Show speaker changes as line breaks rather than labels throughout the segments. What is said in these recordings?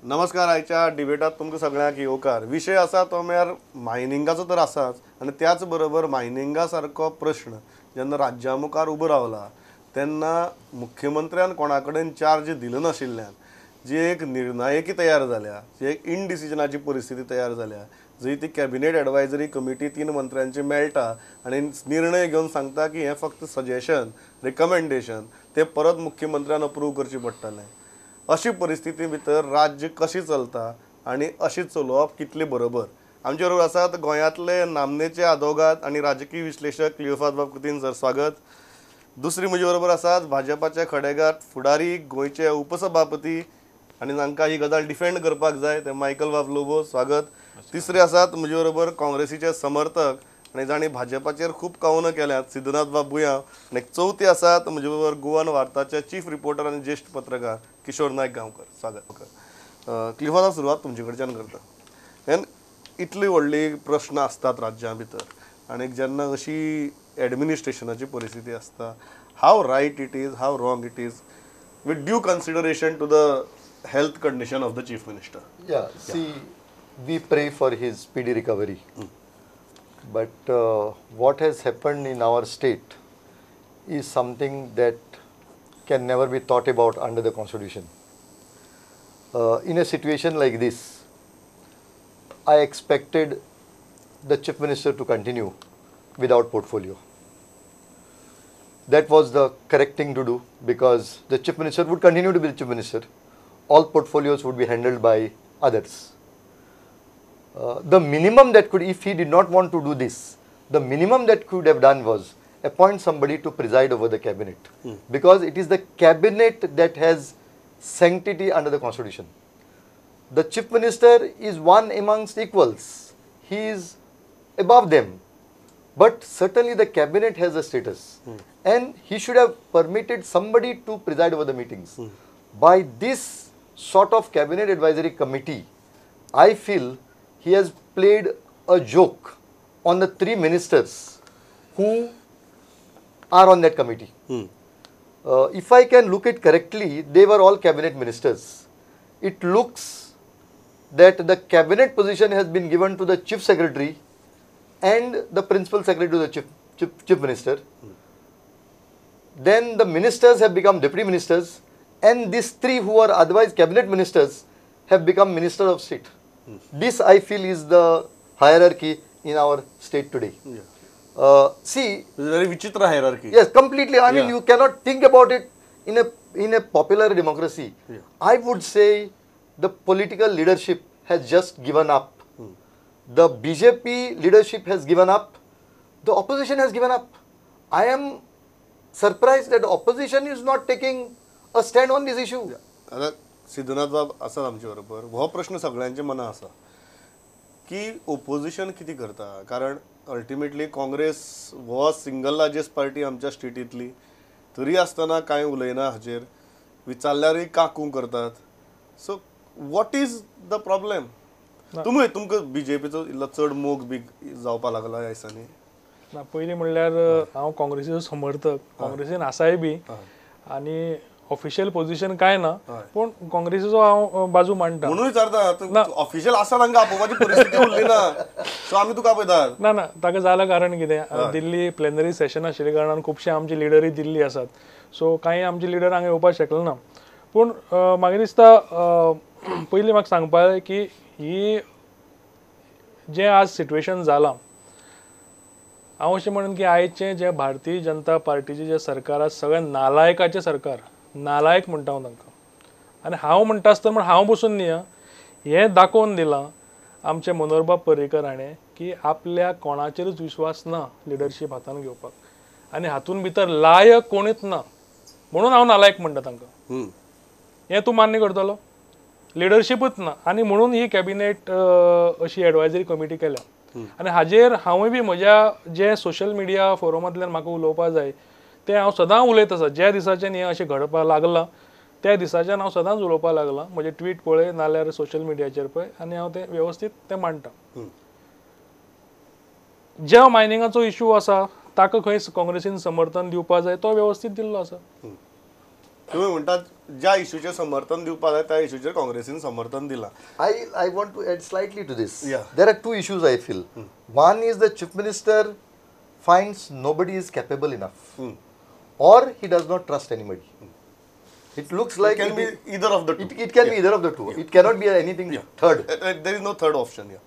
नमस्कार. आयच्या डिबेटात तुमकां सगळ्यांक येवकार. विशय आसा तो म्हळ्यार मायनिंगाचो तर आसाच आनी त्याच बरोबर मायनिंगा सारको प्रश्न जेन्ना राज्या मुखार उबो रावला तेन्ना मुख्यमंत्र्यान कोणा कडेन चार्ज दिलो नाशिल्ल्यान जी एक निर्णायकी तयार जाल्या, जी एक इनडिसिजनाची परिस्थिती तयार जाल्या, जंय ती कॅबिनेट एडवायझरी कमिटी 3 मंत्र्यांची मेळटा आनी निर्णय घेवन सांगता की हें फक्त सजेशन, रिकमेंडेशन ते परत मुख्यमंत्र्यान अप्रूव करचें पडटलें. अशी परिस्थिती भितर राज्य कशी चलता आनी अशी चलोवप कितले बरोबर. आमचे बरोबर आसात गोंयांतले नामनेचे आदवोगाद आनी राजकीय विश्लेशक क्लियोफास बाबतीन सर, स्वागत. दुसरी म्हजे बरोबर आसात भाजपाचे खडेगार फुडारी, गोंयचे उपसभापती आनी तांकां ही गजाल डिफेंड करपाक जाय ते मायकल बाब लोबो, स्वागत. तिसरे आसात म्हजे बरोबर काँग्रेसीचे समर्थक आनी जाणी भाजपाचेर खूब कवनां केल्यात सिद्धनाथ बाब भुयां. आनी चवथे आसात म्हजे बरोबर गोवन वार्ताचे चीफ रिपोर्टर आनी ज्येष्ठ पत्रकार किशोर नायक गांवकर, स्वागत. क्लियोफास, सुरवात तुमचे कडच्यान करता. हें इतली व्हडली प्रश्न आसतात राज्या भितर आनी जेन्ना अशी एडमिनिस्ट्रेशनाची परिस्थिती आसता, how right it is, how wrong it is with due consideration to the health condition of the chief minister?
See, we pray for his speedy recovery. But what has happened in our state is something that can never be thought about under the constitution. In a situation like this, I expected the chief minister to continue without portfolio. That was the correct thing to do because the chief minister would continue to be the chief minister. All portfolios would be handled by others. The minimum that could, if he did not want to do this, the minimum that could have done was appoint somebody to preside over the cabinet. Because it is the cabinet that has sanctity under the constitution. The chief minister is one amongst equals. He is above them. But certainly the cabinet has a status. And he should have permitted somebody to preside over the meetings. By this sort of cabinet advisory committee, I feel he has played a joke on the 3 ministers who are on that committee. If I can look it correctly, they were all cabinet ministers. It looks that the cabinet position has been given to the chief secretary and the principal secretary to the chief minister. Then the ministers have become deputy ministers. And these 3 who are otherwise cabinet ministers have become minister of state. This, I feel, is the hierarchy in our state today. See,
it's a very vichitra hierarchy.
Yes, completely. I mean, you cannot think about it in a popular democracy. I would say the political leadership has just given up. The BJP leadership has given up. The opposition has given up. I am surprised that the opposition is not taking a stand on this issue.
आता सिद्धनाथ बाब आसात आमचे बरोबर. हो प्रश्न सगळ्यांचे मनां आसा की ओपोजिशन कितें करता, कारण अल्टिमेटली काँग्रेस हो सिंगल लार्जेस्ट पार्टी आमच्या स्टेटींतली, तरी आसतना कांय उलयना हाचेर, विचारल्यारय काकू करतात. So what is the problem? तुमकां बीजेपीचो इल्लो चड मोग बी जावपा लागला ह्या दिसांनी?
ना, पयलीं म्हणल्यार हांव काँग्रेसीचो समर्थक, काँग्रेसीन आसाय बी आनी ऑफिशियल पोझिशन काय ना, पण काँग्रेसीचो हांव बाजू मांडटा
म्हणून विचारता. ऑफिशियल आसा तांकां आपोवपाची परिस्थिती उरली ना, सो आमी तुका आपयतात.
ना ना, ताका जालां कारण कितें, दिल्ली प्लेनरी सेशन आशिल्ले कारणान खुबशे आमचे लिडरूय दिल्ली आसात, सो कांय आमचे लिडर हांगा येवपाक शकले ना. पूण म्हाका दिसता पयलीं म्हाका सांगपा जाय की ही जें आज सिट्युएशन जालां, हांव अशें म्हणन की आयचें जें भारतीय जनता पार्टीचें जें सरकार आसा, सगळ्यात नालायकाचें सरकार, नालायक म्हणटा हांव तांकां. आनी हांव म्हणटा आसतना म्हण हांव बसून न्ही, हें दाखोवन दिलां आमचे मनोहरबाब पर्रीकर हाणें की आपल्या कोणाचेरूच विश्वास ना लिडरशीप हातान घेवपाक, आनी हातून भितर लायक कोणूच ना, म्हणून हांव नालायक म्हणटा तांकां. हें तूं मान्य करतलो? लिडरशीपच ना, आनी म्हणून ही कॅबिनेट अशी एडवायझरी कमिटी केल्या. आनी हाजेर हांवूय बी म्हज्या जे सोशल मिडिया फोरमांतल्यान म्हाका उलोवपा जाय तें हांव सदां उलयत आसा. ज्या दिसाच्यान हें अशें घडपाक लागलां त्या दिसाच्यान हांव सदांच उलोवपाक लागलां. म्हजे ट्वीट पळय नाल्यार सोशल मिडियाचेर पळय, आनी हांव तें वेवस्थीत तें मांडटां. ज्या मायनिंगाचो इश्यू आसा ताका खंय काँग्रेसीन समर्थन दिवपा जाय तो वेवस्थीत दिल्लो आसा.
तुम्ही म्हणटात ज्या इश्यूचे समर्थन दिवपाक जाय त्या इश्यूचेर काँग्रेसीन समर्थन दिलां.
I want to add slightly to this.
Yeah.
There are two issues I feel. One is the chief minister finds nobody is capable enough, or he does not trust anybody. It looks like
It can be either of the two.
It can be either of the two. It cannot be anything third.
There is no third option here.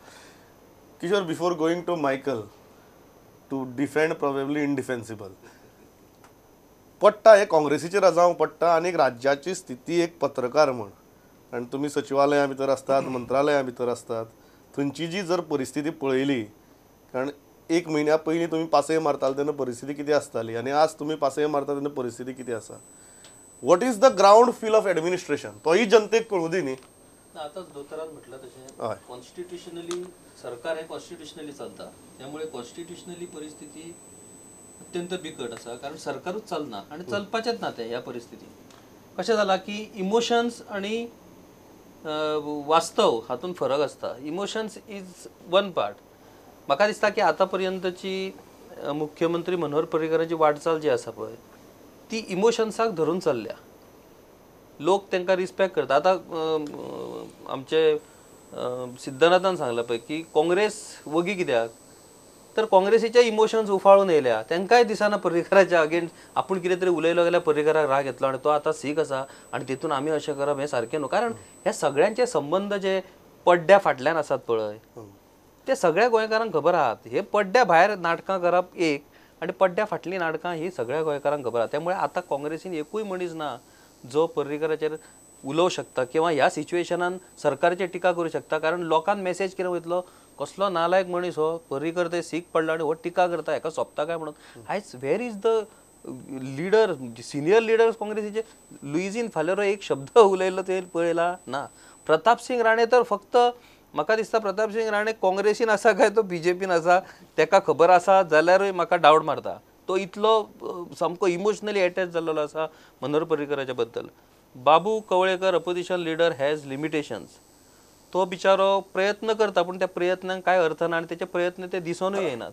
Kishore, before going to Michael, to defend probably indefensible. पट्टा हे काँग्रेसीचेर जावं पडटा आनी एक राज्याची स्थिती एक पत्रकार म्हण आनी तुमी सचिवालया भितर आसतात मंत्रालया भितर आसतात थंयची जी जर परिस्थिती पळयली कारण एक म्हयन्या पयलीं तुमी पासय मारताले तेन्ना परिस्थिती कितें आसताली आनी आज तुमी पासय मारता तेन्ना परिस्थिती कितें आसा. What is the ground feel of administration तोही जनतेक कळू दी न्ही.
आताच दोतोरान म्हटलं तशें कॉन्स्टिट्युशनली सरकार हे कॉन्स्टिट्युशनली चलता त्यामुळे कॉन्स्टिट्युशनली परिस्थिती अत्यंत बिकट आसा कारण सरकारूच चलना आणि चलपाचेच ना ते ह्या परिस्थितीत कशें जाला की इमोशन्स आणि वास्तव हातून फरक आसता. Emotions is one part. म्हाका दिसता की आतां पर्यंतची मुख्यमंत्री मनोहर पर्रीकराची वाटचाल जी आसा पळय ती इमोशन्साक धरून चल्ल्या. लोक तांकां रिस्पेक्ट करता. आतां आमचे सिद्धनाथान सांगला पळय की काँग्रेस वगी कित्याक तर काँग्रेसीचे इमोशन्स उफाळून येयल्या. तांकांय दिसना पर्रीकराच्या अगेन्स्ट आपूण कितें तरी उलयलो जाल्यार पर्रीकराक राग येतलो आनी तो आतां सीख आसा आनी तितून आमी अशें करप हें सारकें न्हू. कारण हे सगळ्यांचे संबंध जे पड्ड्या फाटल्यान आसात पळय ते सगळ्या गोंयकारांक खबर आहात. हे पड्ड्या भायर नाटकां करप एक आनी पड्ड्या फाटलीं नाटकां ही सगळ्या गोंयकारांक खबर आहा. त्यामुळे आतां काँग्रेसीन एकूय मनीस ना जो पर्रीकराचेर उलोवंक शकता किंवा ह्या सिच्युएशनान सरकाराचेर टिका करूं शकता. कारण लोकांक मेसेज कितें वयतलो कसलो नालायक मनीस हो पर्रीकर ते सीख पडला आनी हो टिका करता हेका सोंपता काय म्हणून. आयज where is the leader senior leaders काँग्रेसीचे. लुईजीन फालेरो एक शब्द उलयलो ते पळयला ना. प्रताप सिंग राणे तर फक्त म्हाका दिसता प्रताप सिंग राणे काँग्रेसीन आसा काय तो बीजेपीन आसा तेका खबर आसा जाल्यारूय म्हाका डावट मारता. तो इतलो सामको इमोशनली अटॅच जाल्लो आसा मनोहर पर्रीकराच्या बद्दल. Babu Kavlekar opposition leader has limitations. तो बिचारो प्रयत्न करता पण त्या प्रयत्नांक काय अर्थ ना आनी तेचे प्रयत्न ते दिसूनय येनात.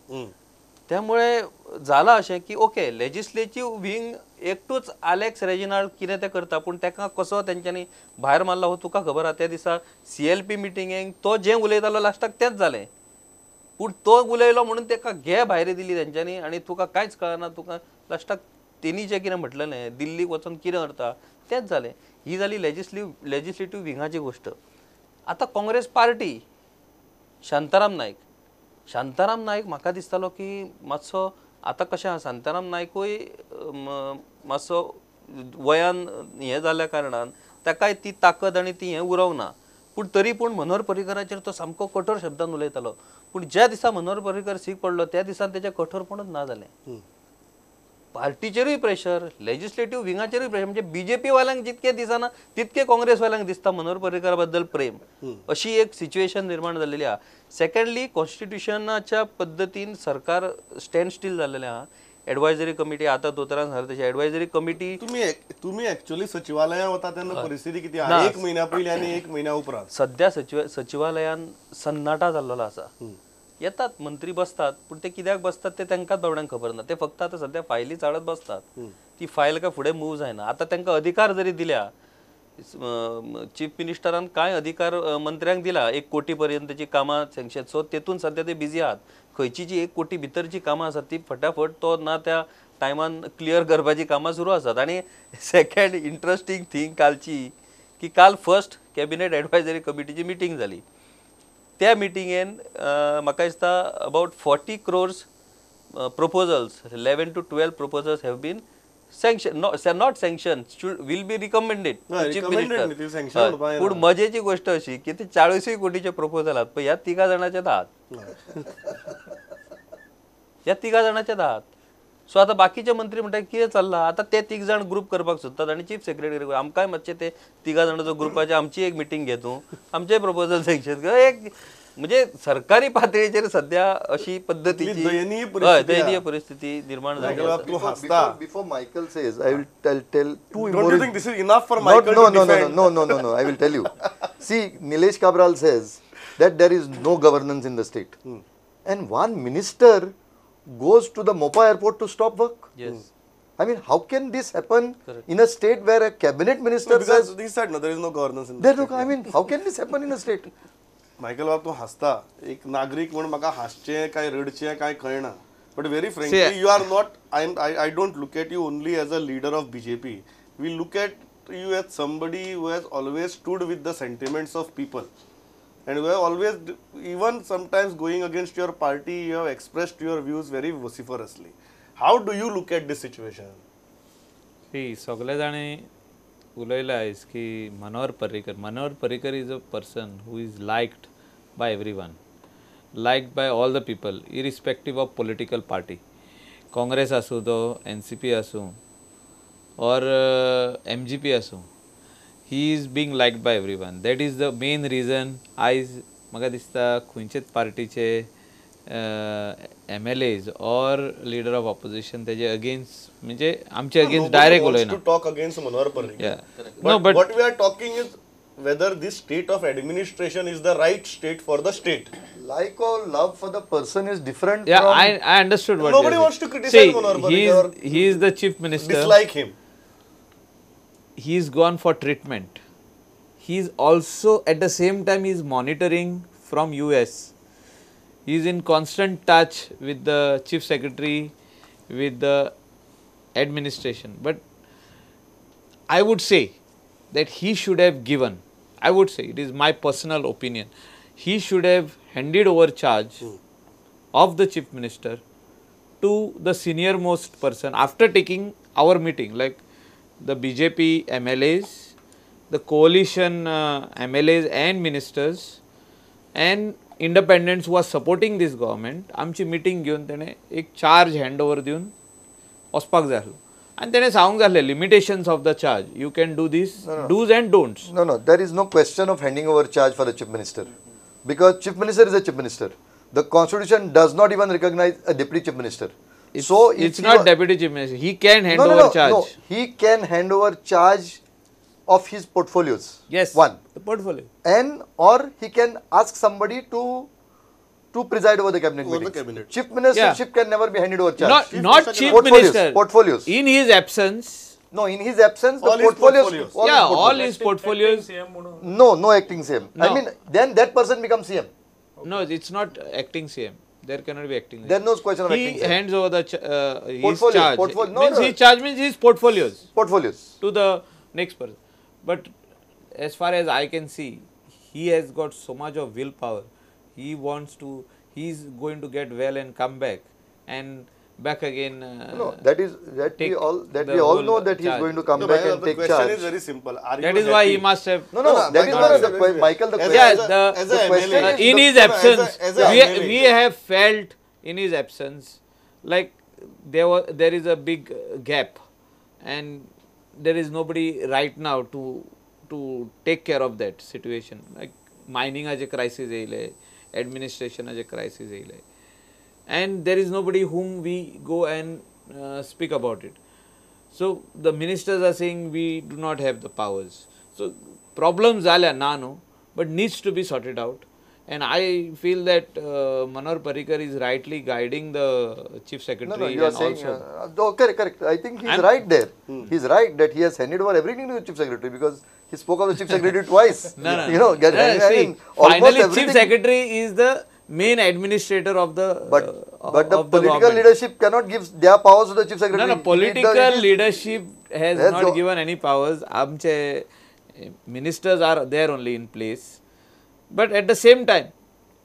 त्यामुळे जाला अशें की ओके लेजिस्लेटिव्ह विंग एकटूच आलेक्स रेजिनाल्ड कितें तें करता पूण तेका कसो तेंच्यांनी भायर मारला हो तुका खबर आहा. त्या दिसा CLP मिटिंगेक तो जें उलयतालो लास्टाक तेंच जालें पूण तो उलयलो म्हणून तेका घे भायर दिली तेंच्यांनी आनी तुका कांयच कळना. तुका लास्टाक तेणी जें कितें म्हटलेलें दिल्लीक वचून कितें करता तेंच जालें. ही जाली लेजिस्लेटिव्ह विंगाची गोश्ट. आतां काँग्रेस पार्टी शांताराम नायक म्हाका दिसतालो की मातसो आतां कशें आहा शांताराम नायकूय मातसो वयान हें जाल्ल्या कारणान ताकाय ती ताकद आनी ती हें उरोंक ना. पूण तरी पूण मनोहर पर्रीकराचेर तो सामको कठोर शब्दान उलयतालो. पूण ज्या दिसा मनोहर पर्रीकर सीख पडलो त्या दिसान तेचें कठोरपणूच ना जालें. पार्टीचेरूय प्रेशर लेजिस्लेटिव्ह विंगाचेरूय प्रेशर म्हणजे बीजेपी वाल्यांक जितकें दिसना तितकें काँग्रेस वाल्यांक दिसता मनोहर पर्रीकरा बद्दल प्रेम. अशी एक सिच्युएशन निर्माण जाल्लेली आहा. सेकंडली कॉन्स्टिट्युशनाच्या पद्दतीन सरकार स्टँड स्टील जाल्लेलें आहा. एडवायझरी कमिटी आतां दोतोरान सांगलें तशें एडवायझरी कमिटी
तुम्ही ऍक्च्युअली सचिवालया वता तेन्ना परिस्थिती कितें आहा एक म्हयन्या पयलीं आनी एक म्हयन्या उपरांत
सध्या सचिवालयान सन्नाटा जाल्लो आसा. येतात मंत्री बसतात पूण ते कित्याक बसतात ते तांकांच बाबड्यांक खबर ना. ते फक्त आतां सध्या फायली चाळत बसतात. ती फायल काय फुडें मूव जायना. आतां तांकां अधिकार जरी दिल्या चीफ मिनिस्टरान कांय अधिकार मंत्र्यांक दिला 1 कोटी पर्यंतची कामां सँक्शन. सो तेतून सध्या ते बिजी आहात. खंयची जी 1 कोटी भितरची कामां आसात ती फटाफट तो ना त्या टायमान क्लियर करपाची कामां सुरू आसात. आनी सेकंड इंट्रस्टींग थिंग कालची की काल फर्स्ट कॅबिनेट एडवायझरी कमिटीची मिटींग जाली. त्या मिटिंगेन म्हाका दिसता about 40 crores proposals 11 to 12 proposals have been sanctioned not sanctioned will be recommended to chief minister. पूण मजेची गोष्ट अशी की ते 40 कोटीचे प्रपोजल आहात पण ह्या 3 जाणांचे आहात. ह्या 3 जाणांचे आहात. सो आता बाकीचे मंत्री म्हणटात कितें चल्लां आतां ते 3 जाण ग्रुप करपाक सोदतात आनी चीफ सेक्रेटरी आमकांय मातशें ते 3 जाणांचो ग्रुपाची आमची एक मिटींग घे तूं आमचे प्रपोजल सँक्शन कर. एक म्हणजे सरकारी पातळीचेर सध्या अशी पद्धतीची दयनीय परिस्थिती निर्माण झाली.
Before Michael says, I will tell two
Don't you think this is enough for Michael to defend?
No. I will tell you. See, Nilesh Cabral says that there is no governance in the state, and one minister goes to the Mopa airport to stop work.
Yes.
I mean, how can this happen in a state where a cabinet minister says,
Because he said no, there is no governance in
there no, I mean, how can this happen in a state?
Michael बाब तूं हसता एक नागरीक म्हणून म्हाका हासचें काय रडचें काय कळना but very frankly you are not I don't look at you only as a leader of BJP we look at you as somebody who has always stood with the sentiments of people and who have always, even sometimes going against your party, you have expressed your views very vociferously. How do you look at this situation?
See, सगळे जाणी उलयला आयज की Manohar Parrikar is a person who is liked by everyone, liked by all the people, irrespective of political party. Congress आसूं तो NCP आसूं or MGP आसूं, he is being liked by everyone. That is the main reason आयज म्हाका दिसता खंयचेच पार्टीचे MLAs or leader of opposition तेजे अगेन्स्ट म्हणजे आमचे अगेन्स्ट डायरेक्ट उलयना.
To talk against Manohar Parrikar.
Yeah.
But what we are talking is whether this state of administration is the right state for the state.
Like or love for the person is different
Yeah,
from...
I understood what
Nobody
you're
wants
saying.
to criticize
See,
Manohar Parrikar
he is the chief minister.
Dislike him.
He's gone for treatment. He's also at the same time he's monitoring from US. He's in constant touch with the chief secretary, with the administration. But I would say that he should have given, I would say, it is my personal opinion, he should have handed over charge of the chief minister to the senior most person after taking our meeting, like the BJP MLAs, the coalition MLAs and ministers and independents who are supporting this government. आमची meeting घेवन तेणे एक charge handover दिवन वचपाक जाय आसलो आनी तेणे सांगूंक जाय आसलें limitations of the charge. You can do this, do's and don'ts.
No, there is no question of handing over charge for the chief minister. Because chief minister is a chief minister. The constitution does not even recognize a deputy chief minister.
It's not deputy chief minister. He can hand over charge.
No, he can hand over charge of his portfolios.
Yes.
One.
The portfolio.
And or he can ask somebody to preside over the cabinet
Over the
meetings.
cabinet.
Chief ministership can never be handed over charge.
Not chief
Portfolios,
minister.
portfolios.
In his absence.
No, in his absence,
All
the
his
portfolios.
portfolios.
All his portfolios.
No acting CM.
No.
I mean, then that person becomes CM.
No, it's not acting CM. There cannot be acting.
There no question of
He
acting CM.
hands over the his
Portfolios,
charge. His charge means his portfolios
Portfolios.
to the next person. But as far as I can see, he has got so much of willpower. He wants to. He's going to get well and come back and back again.
No, we all
whole
know that he is
charge.
going to come
No,
back
Michael,
and
the
take
question
charge.
is very simple. Are
That
you
is why
happy?
he must have.
No, that is
Michael,
not the question. Michael, the
as a-
question.
Yeah,
as
the
a
question
MLA,
is
in his
no,
absence,
as a MLA.
we have felt in his absence like there is a big gap, and there is nobody right now to take care of that situation. Like mining as a crisis, administration as a crisis, and there is nobody whom we go and speak about it. So the ministers are saying we do not have the powers. So problems are nano, but needs to be sorted out. And I feel that Manohar Parrikar is rightly guiding the chief secretary.
No, you are
and
saying,
also,
correct. I think he's right there. He's right that he has handed over everything to the chief secretary because he spoke of the chief secretary twice.
No.
You know,
See,
almost
finally,
everything.
chief secretary is the main administrator of the
But the
of the
political
government.
leadership cannot give their powers to the chief secretary.
No, political leadership has
Yes,
not given any powers. Amche ministers are there only in place. But at the same time,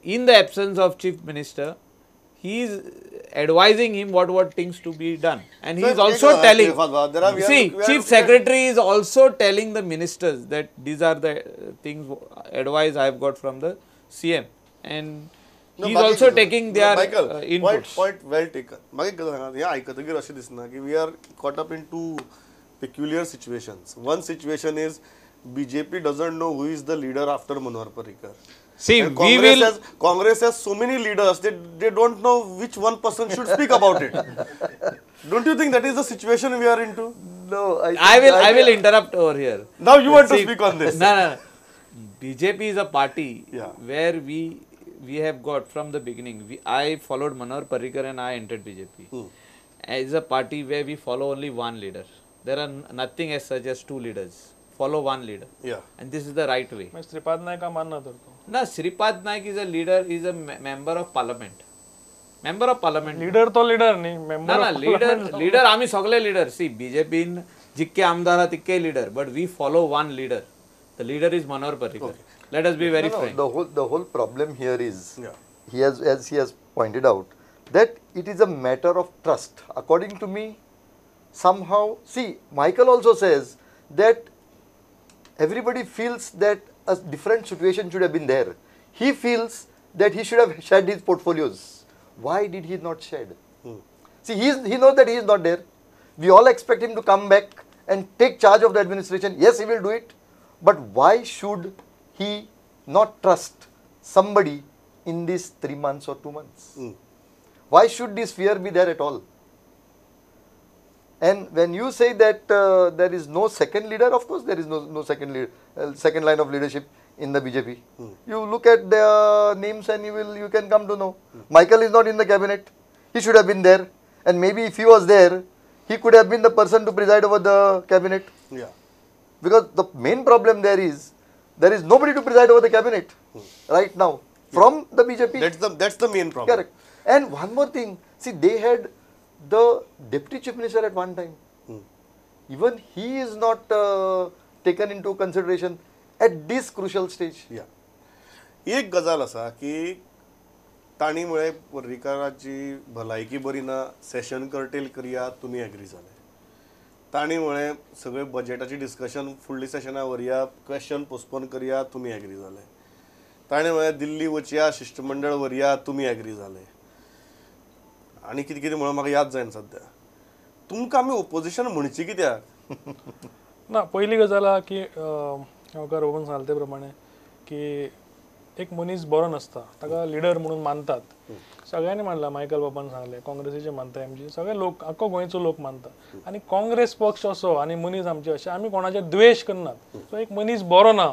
in the absence of chief minister, he is advising him what things to be done. And he
So,
is also telling,
we
see,
are
chief secretary is also telling the ministers that these are the things, advice I have got from the CM. And he is also taking their inputs.
Point well taken. मागे कितें सांगात हें आयकतकीर अशें दिसना की we are caught up in two peculiar situations. One situation is BJP doesn't know who is the leader after Manohar Parrikar.
See,
And
we will.
Congress has so many leaders, they don't know which one person should speak about it. Don't you think that is the situation we are into?
No,
I will interrupt over here.
Now you want to
See,
speak on this.
No. BJP is a party
Yeah.
where we have got from the beginning. I followed Manohar Parrikar and I entered BJP. as a party where we follow only one leader. There are nothing as such as two leaders. Follow one leader.
Yeah.
And this is the right way.
मग श्रीपाद नाईक हा मानना तर तो
No, Shripad Naik is a leader, is a member of parliament. Member of parliament.
Leader तो leader नाही
ना
member
ना leader आम्ही सगळे लीडर. सी बीजेपीन जितके आमदार आहात तितके leader, but we follow one leader. The leader is Manohar Parrikar. Let us be very frank.
The whole problem here is,
Yeah.
as he has pointed out, that it is a matter of trust. According to me, somehow, see, Michael also says that everybody feels that a different situation should have been there. He feels that he should have shared his portfolios. Why did he not shed? See, he knows that he is not there. We all expect him to come back and take charge of the administration. Yes, he will do it. But why should he not trust somebody in these 3 months or 2 months? Why should this fear be there at all? And when you say that there is no second leader, of course there is no second leader, second line of leadership in the BJP. You look at the names and you can come to know. Michael is not in the cabinet. He should have been there. And maybe if he was there, he could have been the person to preside over the cabinet.
Yeah.
Because the main problem there is nobody to preside over the cabinet right now from the BJP.
That's the main problem.
Correct. And one more thing, see, they had the deputy chief minister at one time. Even he is not taken into consideration at this crucial stage.
या एक गजाल असा की ताणीमुळे पर्रीकाराची भलायकी बरी ना, session cartel करिया, तुम्ही एग्री झाले. ताणीमुळे सगळे बजेटाची डिस्कशन फुडली सेशना वरया, क्वेश्चन पोस्टपोन करिया, तुम्ही एग्री झाले. ताणीमुळे दिल्ली वचया, शिष्टमंडळ वरया, तुम्ही एग्री झाले. आणि कितें कितें म्हणून म्हाका याद जायना सद्या. तुमकां आमी ओपोजिशन म्हणची कित्याक?
ना पहिली गजाल आहा की गांवकार बाबान सांगले ते प्रमाणे की एक मनीस बरो नसता ताका लिडर म्हणून मानतात. सगळ्यांनी मानला, मायकल बाबान सांगले, काँग्रेसीचे मानता, एमजी सगळे लोक, आख्खो गोंयचो लोक मानता. आनी काँग्रेस पक्ष असो आनी मनीस आमचे अशे आमी कोणाचेर द्वेश करनात. सो एक मनीस बरो ना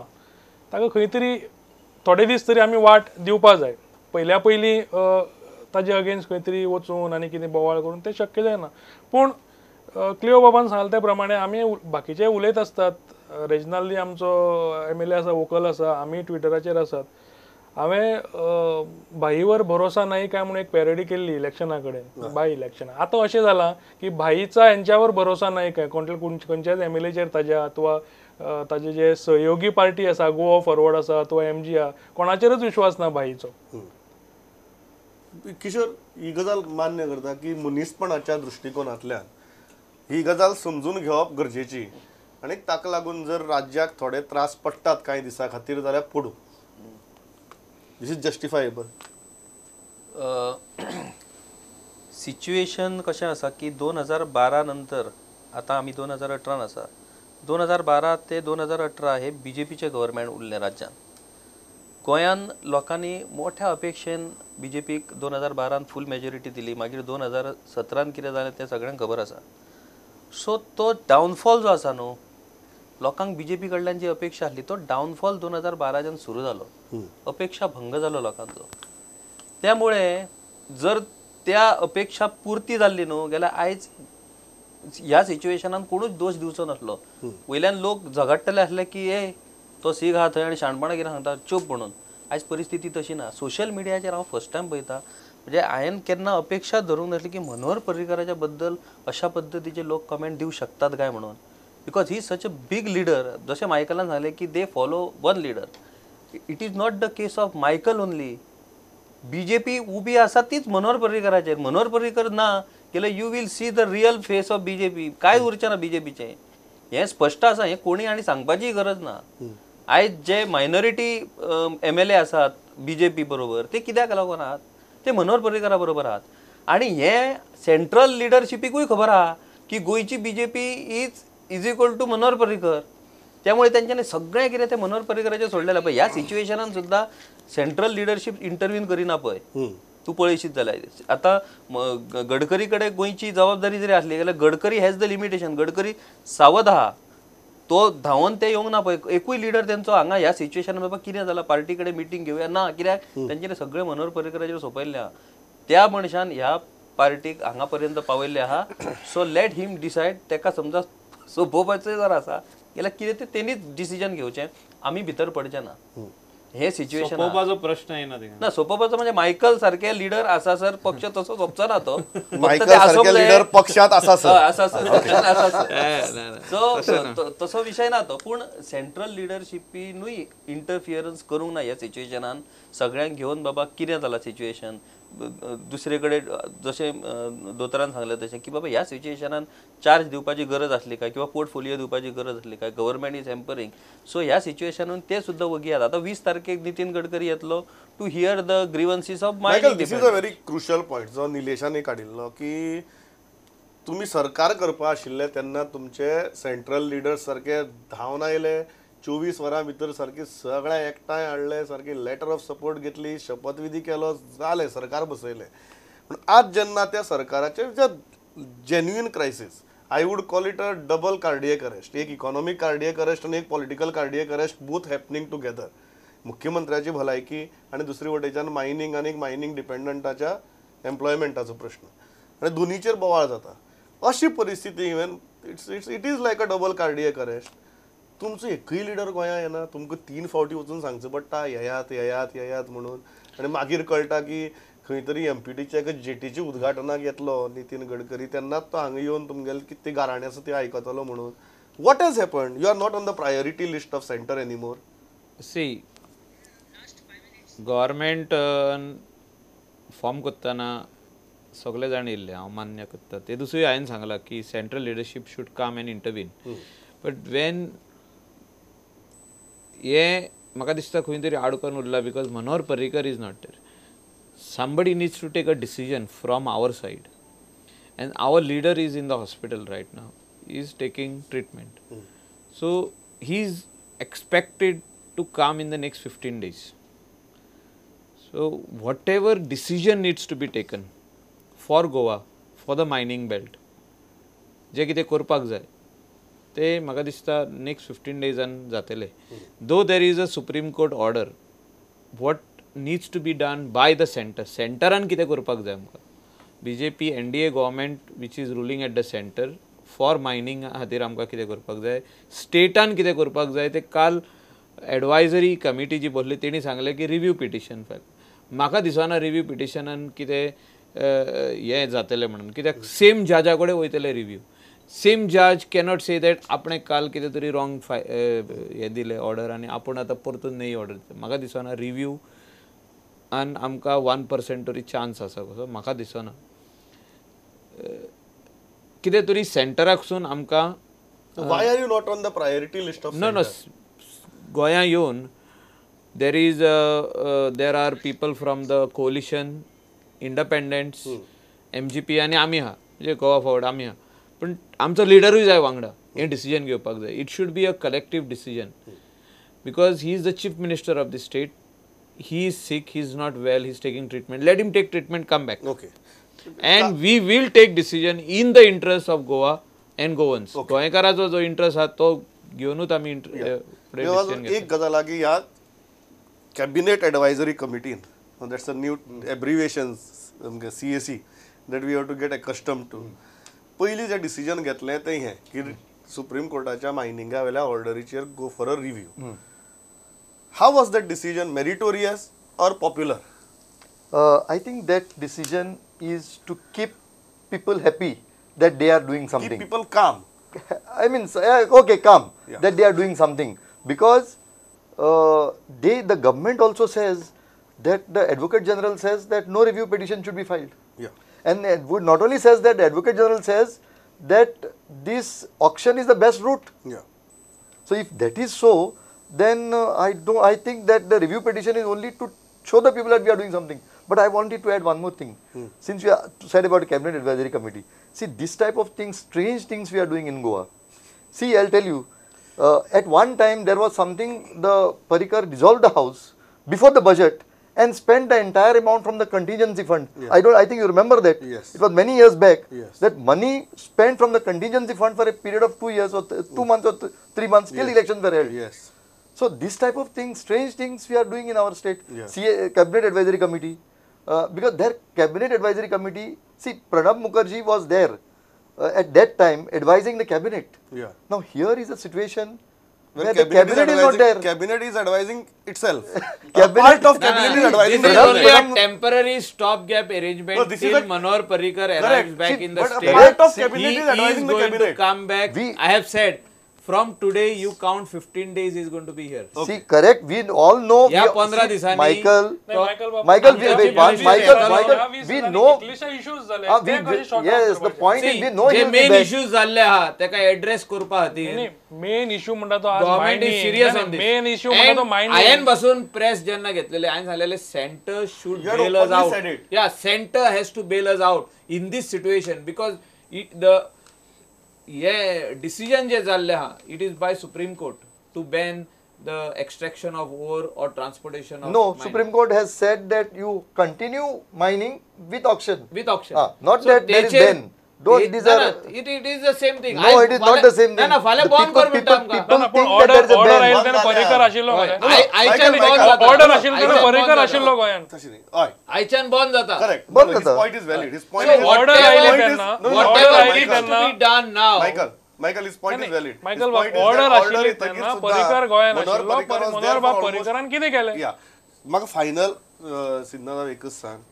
ताका खंय तरी थोडे दीस तरी आमी वाट दिवपा जाय. पयल्या पयली ताजे अगेन्स्ट खंय तरी वचून आनी कितें बोवाळ करून तें शक्य जायना. पूण क्लिओ बाबान सांगले त्या प्रमाणे आमी बाकीचे उलयत आसतात. रेजनली आमचो MLA आसा, वोकल आसा, आमी ट्विटराचेर आसात. हांवें भाईवर भरोसा नाही काय म्हणून एक पॅरडी केल्ली इलेक्शना कडेन, बाय इलेक्शन. आतां अशें जालां की भाईचा हेंच्यावर भरोसा नाही काय, खंयच्याच MLAचेर ताज्या अथवा ताजे जे सहयोगी पार्टी आसा, गोवा फॉरवर्ड आसा अथवा MG आहा, कोणाचेरच विश्वास ना भाईचो.
किशोर ही गजाल मान्य करता की मनीसपणाच्या दृष्टिकोनांतल्यान ही गजाल समजून घेवप गरजेची आणि ताका लागून जर राज्याक थोडे त्रास पडटात कांय दिसा खातीर जाल्यार पडू. दिस इज जस्टिफायबल.
सिच्युएशन कशें आसा की 2012 नंतर, आतां आमी 2018 आसा, 2012 ते 2018 हे BJPचे गव्हर्मेंट उरलें राज्यात. गोंयान लोकांनी मोठ्या अपेक्षेन BJPक 2012 फूल मेजॉरिटी दिली. मागीर 2017 कितें जालें तें सगळ्यांक खबर आसा. सो तो डावनफॉल जो आसा न्हू, लोकांक BJP कडल्यान जी अपेक्षा आसली तो डावनफॉल 2012 सुरू जालो. अपेक्षा भंग जालो लोकांचो. त्यामुळे जर त्या अपेक्षा पूर्ती जाल्ली न्हू जाल्यार आयज ह्या सिच्युएशनान कोणूच दोश दिवचो नासलो. वयल्यान लोक झगडटले आसले की ए तो सीग आहा थंय आनी शाणपणां कितें सांगता चूप म्हणून. आयज परिस्थिती तशी ना. सोशल मिडियाचेर हांव फर्स्ट टायम पळयता, म्हणजे हांवें केन्ना अपेक्षा धरूंक नासली की मनोहर पर्रीकाराच्या बद्दल अशा पद्दतीचे लोक कमेंट दिवं शकतात काय म्हणून. Because he such a big leader. जशें मायकलान सांगलें की they follow one leader. It is not the case of Michael only. BJP उबी आसा तीच मनोहर पर्रीकाराचेर. मनोहर पर्रीकर ना केल्यार you will see the real face of BJP. काय उरचें ना BJPचें. हें स्पश्ट आसा. हें कोणी आनी सांगपाची गरज ना. आयज जे मायनॉरिटी MLA आसात BJP बरोबर ते कित्याक लागून आहात, ते मनोहर पर्रीकारा बरोबर आहात. आनी हे सेंट्रल लिडरशिपीकूय खबर आहा की गोंयची BJP is equal to Manohar Parrikar. त्यामुळे त्यांच्यानी सगळें कितें ते मनोहर पर्रीकाराचेर सोडलेलें पळय. ह्या सिच्युएशनान सुद्दां सेंट्रल लिडरशीप इंटरव्यून करिना पळय. तूं पळयशीत जाल्यार आतां गडकरी कडेन गोंयची जबाबदारी जरी आसली जाल्यार Gadkari has the limitation. Gadkari सावध आहा. तो धांवन ते येवंक ना पळय. एकूय लिडर तेंचो हांगा ह्या सिच्युएशनान बाबा कितें जालां पार्टी कडेन मिटींग घेवया ना. कित्याक तेंच्यांनी सगळें मनोहर पर्रीकाराचेर सोंपयल्लें आहा. त्या मनशान ह्या पार्टीक हांगा पर्यंत पावयल्ले आहा. So let him decide. तेका समजा सोपोवपाचें जर आसा जाल्यार कितें तें तेणीच डिसिजन घेवचें. आमी भितर पडचे ना. हे सिच्युएशन
सोपोवपाचो प्रश्न येना तिका.
ना. सोपोवपाचो म्हणजे मायकल सारखे लिडर आसा सर, पक्ष तसो सोपचो ना तो.
मायकल सारखे लिडर पक्षात आसा सर.
आसा सर. सो तसो विषय ना तो. पूण सेंट्रल लिडरशिपीनूय इंटरफियरन्स करूंक ना ह्या सिच्युएशनान. सगळ्यांक घेवन बाबा कितें जालां सिच्युएशन. दुसरे कडेन जशें दोतोरान सांगलें तशें की बाबा ह्या सिच्युएशनान चार्ज दिवपाची गरज आसली काय किंवा पोर्टफोलियो दिवपाची गरज आसली काय. Government is हॅम्परिंग. सो ह्या सिच्युएशनान ते सुद्दां वगी येतात. आतां 20 तारखेक नितीन गडकरी येतलो to hear the grievances of
Michael, this is a very crucial point जो निलेशानय काडिल्लो की तुम्ही सरकार करपा आशिल्ले तेन्ना तुमचे सेंट्रल लिडर्स सारखे धांवन आयले, 24 वरां भितर सारके सगळ्या एकठांय हाडले, सारकी लेटर ऑफ सपोर्ट घेतली, शपथविधी केलो, जालें, सरकार बसयलें. पूण आज जेन्ना त्या सरकाराचे genuine crisis, I would call it a double cardiac arrest, एक इकॉनॉमिक कार्डियक अरेस्ट आनी एक political cardiac arrest, both happening together. मुख्यमंत्र्याची भलायकी आनी दुसरी वटेच्यान मायनिंग आनी मायनिंग डिपेंडंटाच्या एम्प्लॉयमेंटाचो प्रश्न, आनी दोनीचेर बोवाळ जाता. अशी परिस्थिती even it is like a double cardiac arrest. तुमचो एकूय लिडर गोंयांत येना, तुमकां 3 फावटी वचून सांगचें पडटा येयात येयात येयात म्हणून. आनी मागीर कळटा की खंय तरी एमपीटीच्या एका जेटीच्या उद्घाटनाक येतलो नितीन गडकरी, तेन्नाच तो हांगा येवन तुमगेले कितें गाराणें आसा तें आयकतलो म्हणून. What has happened? You are not on the priority list of centre anymore.
सी गव्हर्मेंट फॉर्म करतना सगळे जाण येयल्ले, हांव मान्य करता. ते दुसरी हांवें सांगलां की central leadership should come and intervene. But Wien हे म्हाका दिसता खंय तरी आडकोन उरला because Manohar Parrikar is not there. somebody needs to take a decision from our side, and our leader is in the hospital right now. He is taking treatment. So he is expected to come in the next 15 days. So whatever decision needs to be taken for Goa, for the mining belt, जे कितें करपाक जाय ते म्हाका दिसता next 15 डेजान जातले. Though there is a Supreme Court order, what needs to be done by the center. सेंटरान कितें करपाक जाय आमकां. BJP NDA government which is ruling at the center for mining खातीर आमकां कितें करपाक जाय, स्टेटान कितें करपाक जाय ते काल एडवायजरी कमिटी जी बसली तेणी सांगलें की रिव्यू पिटिशन फायल. म्हाका दिसना रिव्यू पिटिशनान कितें हें जातलें म्हणून, कित्याक सेम जजा कडेन वयतले रिव्यू. सेम जज कॅनॉट से दॅट आपणें काल कितें तरी रॉंग हें दिलें ऑर्डर आनी आपूण आतां परतून नई ऑर्डर दिता. म्हाका दिसना रिव्यू आनी आमकां 1% तरी चान्स आसा कसो म्हाका दिसना. कितें तरी सेंटराकसून आमकां
Why are you not on the priority list of
no गोंया येवन there are people from the coalition, independents, MGP आनी आमी आहा, म्हणजे गोवा फॉरवर्ड आमी आहा. पण आमचो लिडरूय जाय वांगडा हें डिसिजन घेवपाक जाय. It should be a collective decision because he is the chief minister of the state. He is sick, he is not well, he is taking treatment. Let him take treatment, come back.
Okay.
And we will take decision in the interest of Goa and Goans. गोंयकाराचो जो interest आहा तो घेवनूच आमी decision घेता.
एक गजाल की ह्या cabinet advisory कमिटीन, that's a new abbreviation CAC that we have to get accustom to. पयलीं जें डिसिजन घेतलें तें हें की सुप्रीम कोर्टाच्या मायनिंगा वेल्या ऑर्डरीचेर go for a review. How was that decision? Meritorious or popular?
I think that decision is to keep people happy that they are doing something.
Keep people calm.
I mean, okay, calm.
Yeah.
That they are doing something because the government also says that the Advocate General says that no review petition should be filed.
Yeah.
And it would not only says that, the Advocate General says that this auction is the best route.
Yeah.
So if that is so, then I think that the review petition is only to show the people that we are doing something. But I wanted to add one more thing. Since we said about the Cabinet Advisory Committee, see this type of things, strange things we are doing in Goa. See, I'll tell you, at one time there was something, the Parrikar dissolved the house before the budget and spent the entire amount from the contingency fund.
Yeah.
I think you remember that.
Yes.
It was many years back.
Yes.
That money spent from the contingency fund for a period of 2 years or 2 months or 3 months till elections were held.
Yes.
So this type of things, strange things we are doing in our state.
Yeah.
Cabinet Advisory Committee, because their Cabinet Advisory Committee See, Pranab Mukherjee was there at that time advising the cabinet.
Yeah.
Now here is a situation
When
where the cabinet is not there.
Cabinet is advising itself.
Cabinet-
Part of cabinet is advising
This
the
is only
cabinet.
a temporary stopgap arrangement
No, this is
till
a-
Manohar Parrikar
Correct.
arrives back
See,
in the
but a
state.
part of
See,
cabinet
He
is advising
is
the
going to
cabinet.
come back.
We-
I have said, from today you count 15 days he is going to be here.
See, correct. We all know.
या
we-
15
see,
दिवसांनी-
Michael.
नाही, Michael बाबा,
Michael,
आमच्या
wait,
वीस
Michael,
दिवसांनी
Michael,
या वीस
we
दिवसांनी
know-
इतलेशे issues झाले,
Ah,
ते कशे short
yes,
term
the
करपाचे?
point is
See,
we know
जे
he will be
main
back.
Issues जाल्ले आहा तेका एड्रेस करपा खातीर
मेन इश्यू म्हणटा तो आज
government is serious on
main issue म्हणटा तो
हायेन
मायनिंग
बसून प्रेस जेन्ना घेतलेले हायेन सांगलेले centre should
You had
bail us
openly said
out
it.
या centre has to bail us out in this situation because the हे डिसिजन जे जाल्ले आहा it is by supreme court to ban the extraction of ore और transportation of
No, Supreme Court has said that you continue mining with auction.
with auction.
Not that there is ban. Don't, these are.
It is the same thing.
No, it is not the same thing.
ना फाल्या
The
bond कर
people-
म्हणटा
people-
आमकां.
पण
think that there is a
order
ban.
आयिल्लो तेन्ना
Ban
Parrikar आशिल्लो
हय.
गोंयान.
आयच्यान
Michael,
बॉन्ड
Michael,
जाता.
ऑर्डर आशिल्लो तेन्ना
आयच्यान
पर्रीकर
बॉन्ड
आशिल्लो
जाता.
गोंयान.
तशी नाही. हय.
आयच्यान बॉन्ड जाता.
Correct.
But
His
the-
point is valid. His point
So
is
what-
order
Whatever
आयिल्ली
point is-
तेन्ना
no, no,
ऑर्डर
Whatever
आयिल्ली
is to
तेन्ना
be done now.
Michael, his point is valid.
Michael
His point is
order
that
आशिल्ली
order
तेन्ना
येतकीर
पर्रीकर
सुद्धा
गोंयान
मनोहर
आशिल्लो
पर्रीकर was
मनोहर
there
बाब
for almost-
पर्रीकरान कितें केलें
या म्हाका फायनल सिद्धांत एकच सांग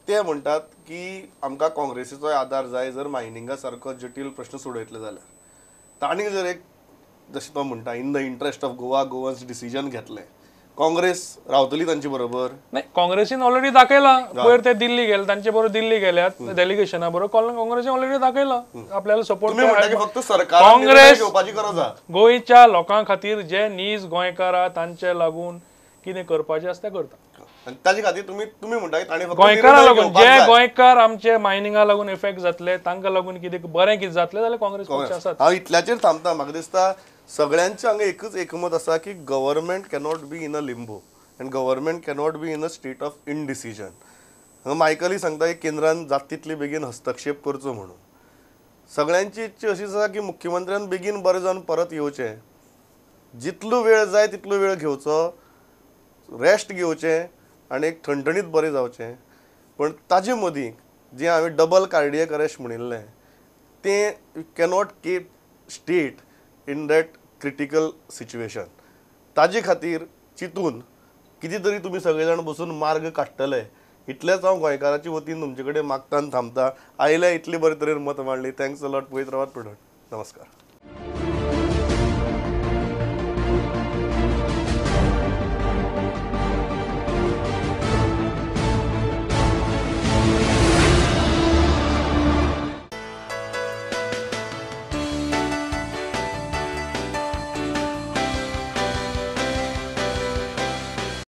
ते म्हणटात की आमकां काँग्रेसीचो आदार जाय जर मायनिंगा सारको जटील प्रश्न सोडयतले जाल्यार तांणी जर एक जशें तो म्हणटा in the interest of Goans decision घेतलें काँग्रेस रावतली तांचे बरोबर
नाही काँग्रेसीन ऑलरेडी दाखयला पयर ते दिल्ली गेले तांचे बरोबर दिल्ली गेल्यात डेलिगेशना बरोबर काँग्रेसीन ऑलरेडी दाखयला आपल्याला सपोर्ट
तुम्ही म्हणटा की फक्त सरकारान निर्णय
काँग्रेस
घेवपाची गरज आहा
गोंयच्या लोकां खातीर जे नीज गोंयकार आहा तांचे लागून कितें करपाचें आसता तें करता
आनी ताजे खातीर तुम्ही म्हणटा की ताणें फक्त
गोंयकारा
निर्णय
लागून
घेवपाक
जे
जाय.
गोंयकार आमचे मायनिंगा लागून इफेक्ट जातले तांकां लागून कितें बरें कितें जातलें जाल्यार काँग्रेस पक्ष आसात
हांव इतल्याचेर थांबता म्हाका दिसता सगळ्यांचे हांगा एकच एकमत आसा की government cannot be in a limbo and government cannot be in a state of indecision हांगा मायकली सांगता की केंद्रान जाता तितले बेगीन हस्तक्षेप करचो म्हणून सगळ्यांची इच्छा अशी आसा की मुख्यमंत्र्यान बेगीन बरें जावन परत येवचें जितलो वेळ जाय तितलो वेळ घेवचो रेस्ट घेवचें आनी एक ठणठणीत बरें जावचें पण ताजे मदीं जें हांवें डबल कार्डियक अरेस्ट म्हणिल्लें तें you cannot keep state in that critical situation ताजे खातीर चिंतून कितें तरी तुमी सगळे जाण बसून मार्ग काडटले इतलेंच हांव गोंयकाराच्या वतीन तुमचे कडेन मागता आनी थांबता आयल्या इतले बरे तरेन मत मांडली थँक्स अ लॉट पळयत रावात पुढे नमस्कार